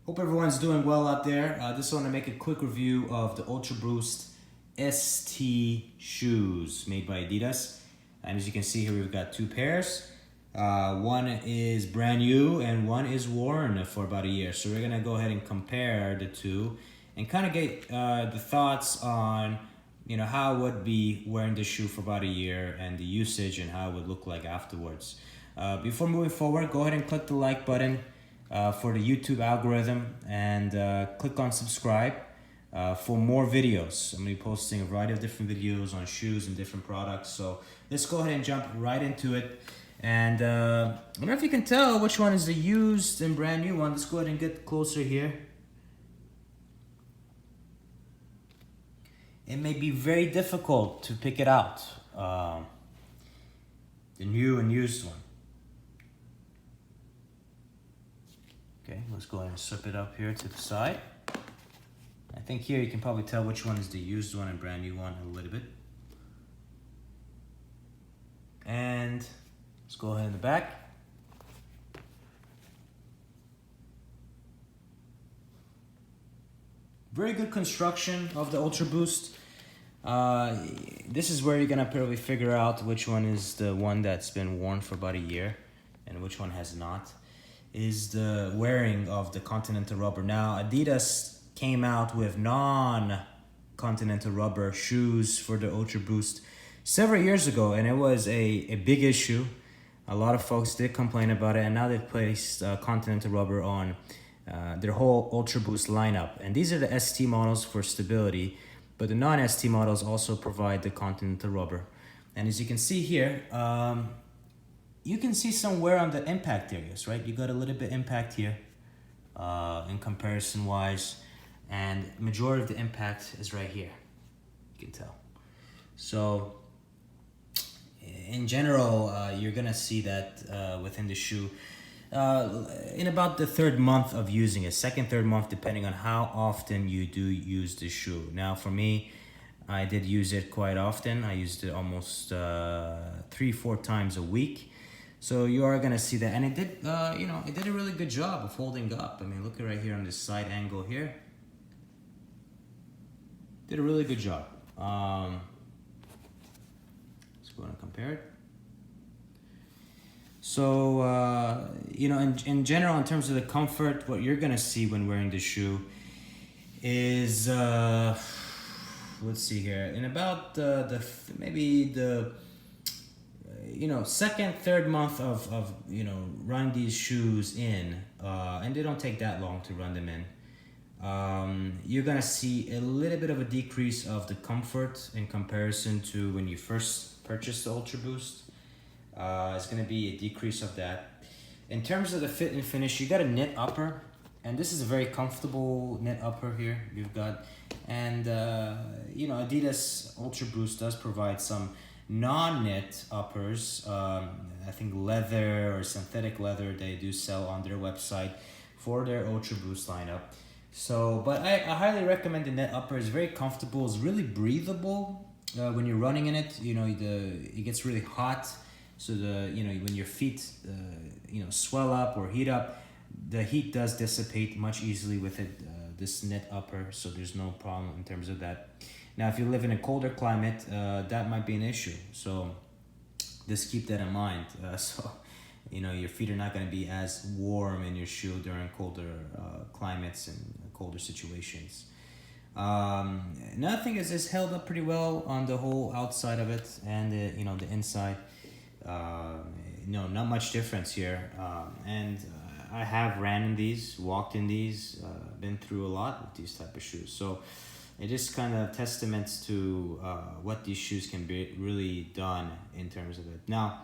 Hope everyone's doing well out there. Just want to make a quick review of the Ultra Boost ST shoes made by Adidas. And as you can see here, we've got two pairs. One is brand new and one is worn for about a year. So we're gonna go ahead and compare the two and kind of get the thoughts on how I would be wearing the shoe for about a year and the usage and how it would look like afterwards. Before moving forward, go ahead and click the like button for the YouTube algorithm and click on subscribe for more videos. I'm going to be posting a variety of different videos on shoes and different products. So let's go ahead and jump right into it. And I don't know if you can tell which one is the used and brand new one. Let's go ahead and get closer here. It may be very difficult to pick it out, the new and used one. Okay, let's go ahead and slip it up here to the side. I think here you can probably tell which one is the used one and brand new one a little bit. And let's go ahead in the back. Very good construction of the Ultra Boost. This is where you're gonna probably figure out which one is the one that's been worn for about a year and which one has not. Is the wearing of the continental rubber. Now, Adidas came out with non-continental rubber shoes for the Ultra Boost several years ago, and it was a big issue. A lot of folks did complain about it, and now they've placed continental rubber on their whole Ultra Boost lineup. And these are the ST models for stability, but the non-ST models also provide the continental rubber. And as you can see here, you can see some wear on the impact areas, right? You got a little bit impact here in comparison wise, and majority of the impact is right here, you can tell. So in general, you're gonna see that within the shoe in about the third month of using it, third month, depending on how often you do use the shoe. Now for me, I did use it quite often. I used it almost 3-4 times a week. So you are gonna see that, and it did, it did a really good job of holding up. I mean, look at right here on this side angle here. Did a really good job. Let's go and compare it. So, in general, in terms of the comfort, what you're gonna see when wearing the shoe is, let's see here, in about maybe the second, third month of run these shoes in, and they don't take that long to run them in, you're gonna see a little bit of a decrease of the comfort in comparison to when you first purchased the Ultra Boost. It's gonna be a decrease of that. In terms of the fit and finish, you got a knit upper, and this is a very comfortable knit upper here you've got. And Adidas Ultra Boost does provide some non-knit uppers. I think leather or synthetic leather they do sell on their website for their Ultra Boost lineup. So, but I highly recommend the knit upper. It's very comfortable. It's really breathable when you're running in it. It gets really hot, so when your feet swell up or heat up, the heat does dissipate much easily with it. This knit upper, so there's no problem in terms of that. Now, if you live in a colder climate, that might be an issue. So just keep that in mind. Your feet are not going to be as warm in your shoe during colder climates and colder situations. Another thing is it's held up pretty well on the whole outside of it and the inside. Not much difference here. And I have ran in these, walked in these, been through a lot with these type of shoes. So it is kind of testaments to what these shoes can be really done in terms of it. Now,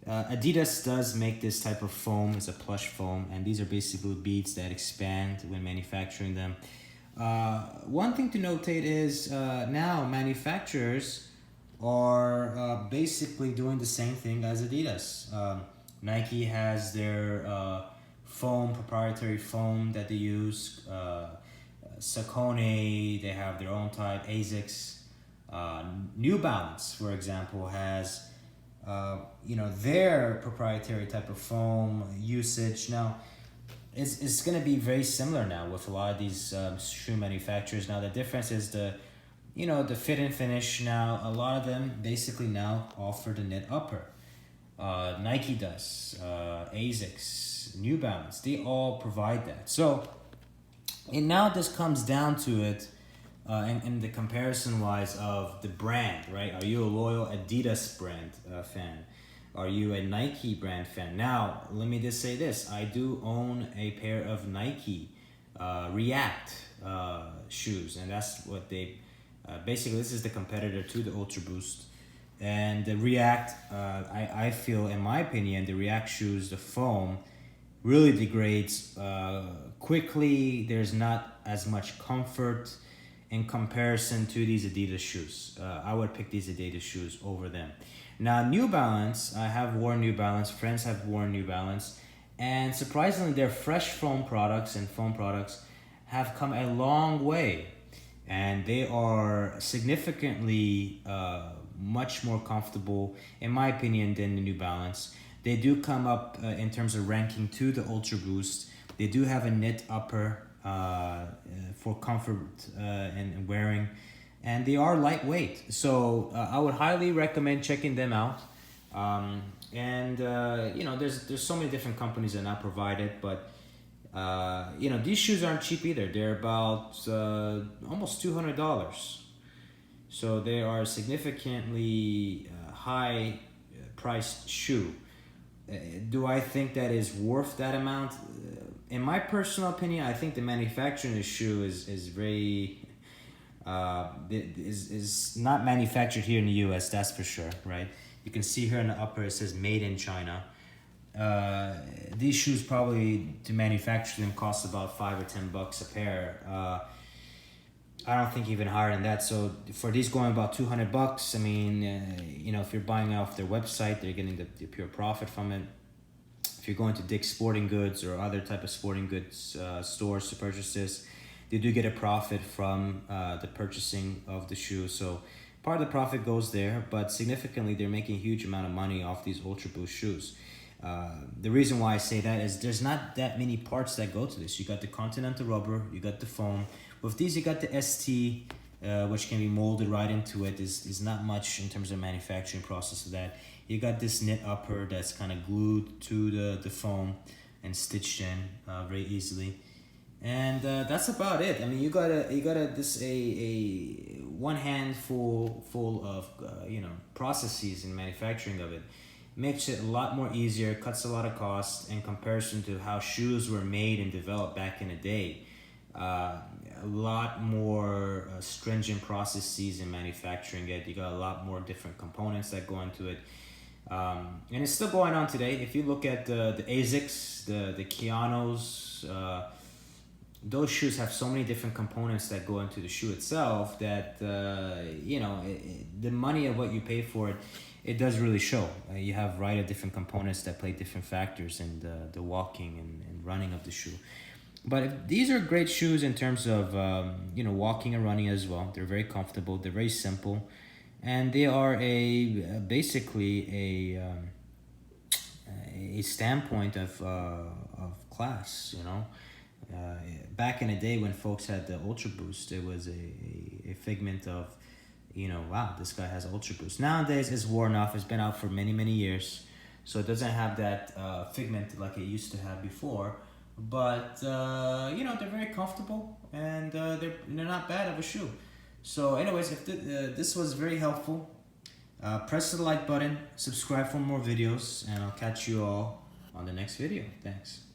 Adidas does make this type of foam. It's a plush foam, and these are basically beads that expand when manufacturing them. One thing to notate is now manufacturers are basically doing the same thing as Adidas. Nike has their proprietary foam that they use. Saucony, they have their own type. Asics, New Balance, for example, has their proprietary type of foam usage. Now, is going to be very similar now with a lot of these shoe manufacturers. Now the difference is the fit and finish. Now a lot of them basically now offer the knit upper. Nike does, Asics, New Balance, they all provide that. So, and now this comes down to it, in the comparison wise of the brand, right? Are you a loyal Adidas brand fan? Are you a Nike brand fan? Now, let me just say this. I do own a pair of Nike React shoes, and that's what they, basically this is the competitor to the Ultra Boost. And the React, I feel, in my opinion, the React shoes, the foam, really degrades quickly. There's not as much comfort in comparison to these Adidas shoes. I would pick these Adidas shoes over them. Now, New Balance, I have worn New Balance, friends have worn New Balance, and surprisingly, their fresh foam products and foam products have come a long way. And they are significantly much more comfortable, in my opinion, than the New Balance. They do come up in terms of ranking to the Ultra Boost. They do have a knit upper for comfort and wearing, and they are lightweight. So I would highly recommend checking them out. There's so many different companies that now provide it, but these shoes aren't cheap either. They're about almost $200. So they are significantly high priced shoe. Do I think that is worth that amount? In my personal opinion, I think the manufacturing of the shoe is very is not manufactured here in the US, that's for sure, right? You can see here in the upper it says made in China. These shoes probably to manufacture them cost about $5 or $10 a pair. I don't think even higher than that. So for these going about $200, I mean, if you're buying off their website, they're getting the pure profit from it. If you're going to Dick's Sporting Goods or other type of sporting goods stores to purchase this, they do get a profit from the purchasing of the shoe. So part of the profit goes there, but significantly they're making a huge amount of money off these Ultra Boost shoes. The reason why I say that is there's not that many parts that go to this. You got the continental rubber, you got the foam. With these, you got the ST, which can be molded right into it. There's not much in terms of manufacturing process of that. You got this knit upper that's kind of glued to the foam and stitched in very easily. And that's about it. I mean, you got a one handful full of processes in manufacturing of it. Makes it a lot more easier, cuts a lot of costs in comparison to how shoes were made and developed back in the day. A lot more stringent processes in manufacturing it. You got a lot more different components that go into it. And it's still going on today. If you look at the Asics, the Keanos, those shoes have so many different components that go into the shoe itself that, the money of what you pay for it does really show. You have a variety of different components that play different factors in the walking and running of the shoe. But these are great shoes in terms of walking and running as well. They're very comfortable. They're very simple, and they are basically a standpoint of class. Back in the day when folks had the Ultra Boost, it was a figment of wow, this guy has Ultra Boost. Nowadays it's worn off. It's been out for many years, so it doesn't have that figment like it used to have before. But they're very comfortable, and they're not bad of a shoe. So anyways, if this was very helpful, press the like button, subscribe for more videos, and I'll catch you all on the next video. Thanks.